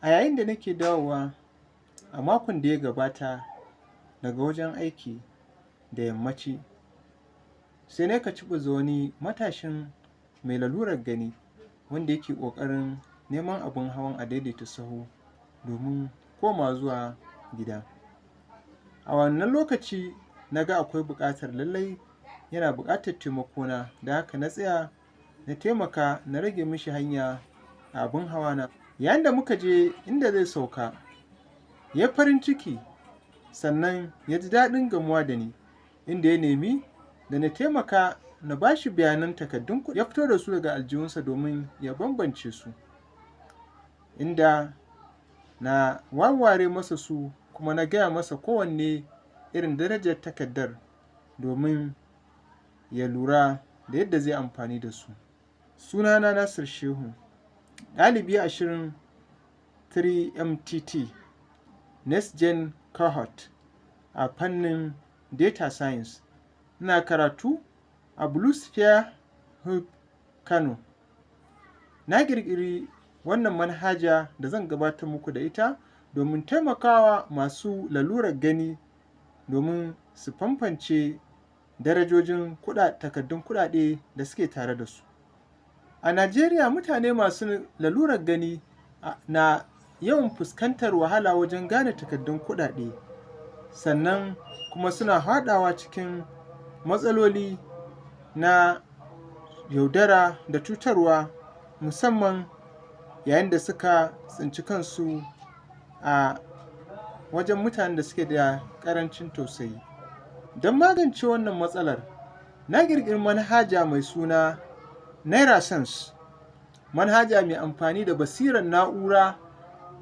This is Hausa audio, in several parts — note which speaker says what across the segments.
Speaker 1: A yayin da nake dawowa a makon da ya gabata daga wajen aiki da yammaci, sai na kaciɓi wani matashin mai lalurar gani wanda yake ƙoƙarin neman abin hawan adaidaita sahu domin komawa zuwa gida. A wannan lokaci na ga akwai buƙatar lallai yana buƙatar taimakona, da haka na tsaya na taimaka na rage mishi hanya a abin hawana. Yayin da muka je inda zai sauka, ya yi farin ciki sannan ya ji daɗin gamuwa da ni, inda ya nemi da na taimaka na ba shi bayanan takardun kuɗi. Ya fito da su daga aljihunsa domin ya bambance su, inda na wawware masa su kuma na gaya masa kowanne irin darajar takardar domin ya lura da yadda zai amfani da su. Sunana Nasir Shehu, ɗalibi a shirin 3MTT Next Gen Cohort a fannin Data Science. Ina karatu a Blue Sphere Hub Kano. Na ƙirƙiri wannan manhaja da zan gabatar muku da ita domin taimakawa masu lalurar gani domin su bambance darajojin takardun kuɗaɗe da suke tare da su. A Najeriya, mutane masu lalurar gani na yawan fuskantar wahala wajen gane takardun kuɗaɗe, sannan kuma suna faɗawa cikin matsaloli na yaudara da cutarwa, musamman yayin da suka tsinci kansu a wajen mutanen da suke da ƙarancin tausayi. Don magance wannan matsalar, na ƙirƙiri manhaja mai suna NairaSense, manhaja mai amfani da basirar na'ura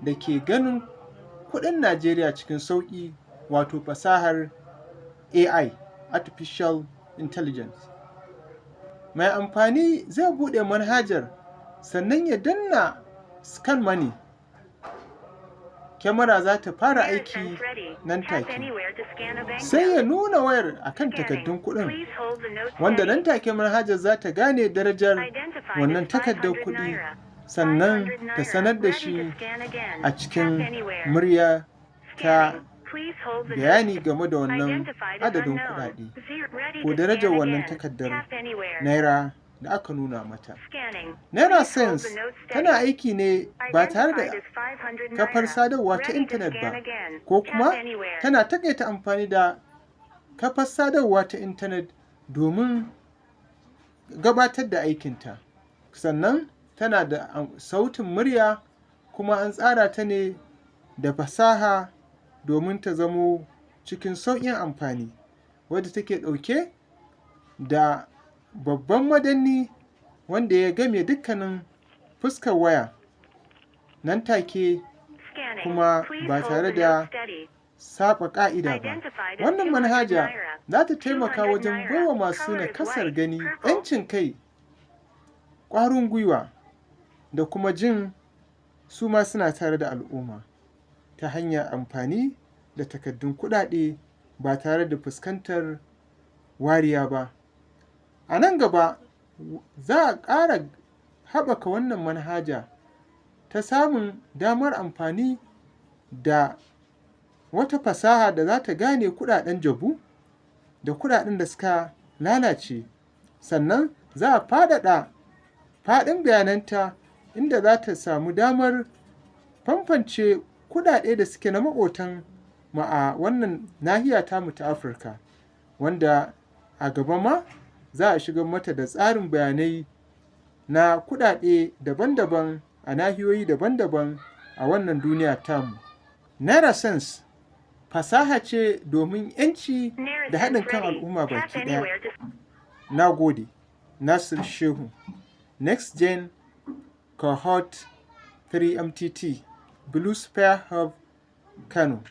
Speaker 1: da ke ganin kuɗin Najeriya cikin sauƙi, wato fasahar AI, Artificial Intelligence. Mai amfani zai buɗe manhajar sannan ya danna Scan Money. Kyamara za ta fara aiki nan take. Sai ya nuna wayar a kan takardun kuɗin, wanda nan take manhajar za ta gane darajar wannan takardar kuɗi, sannan ta sanar da shi a cikin murya ta bayani game da wannan adadin kuɗaɗe ko darajar wannan takardar naira da aka nuna mata. NairaSense tana aiki ne ba tare da kafar sadarwa ta intanet ba, ko kuma tana taƙaita amfani da kafar sadarwa ta intanet domin gabatar da aikinta. Sannan tana da sautin murya, kuma an tsara ta ne da fasaha domin ta zamo cikin sauƙin amfani, wadda take ɗauke da babban madanni wanda ya game dukkanin fuskar waya nan take, kuma ba tare da saɓa ƙa'ida ba. Wannan manhaja za ta taimaka wajen baiwa masu nakasar gani 'yancin kai, ƙwarin gwiwa da kuma jin su ma suna tare da al'umma ta hanyar amfani da takardun kuɗaɗe ba tare da fuskantar wariya ba. A nan gaba za a ƙara haɓaka wannan manhaja ta samun damar amfani da wata fasaha da za ta gane kuɗaɗen jabu da kuɗaɗen da suka lalace. Sannan za a faɗaɗa faɗin bayananta, inda za ta samu damar bambance kuɗaɗe da suke na maƙotan mu a wannan nahiya tamu ta Afirka, wanda a gaba ma za a shigar mata da tsarin bayanai na kuɗaɗe daban-daban a nahiyoyi daban-daban a wannan duniya tamu. NairaSense fasaha ce domin 'yanci da haɗin kan al'umma baki ɗaya. Na gode. Nasir Shehu, Next Gen Cohort 3MTT, Blue Sphere Hub, Kano.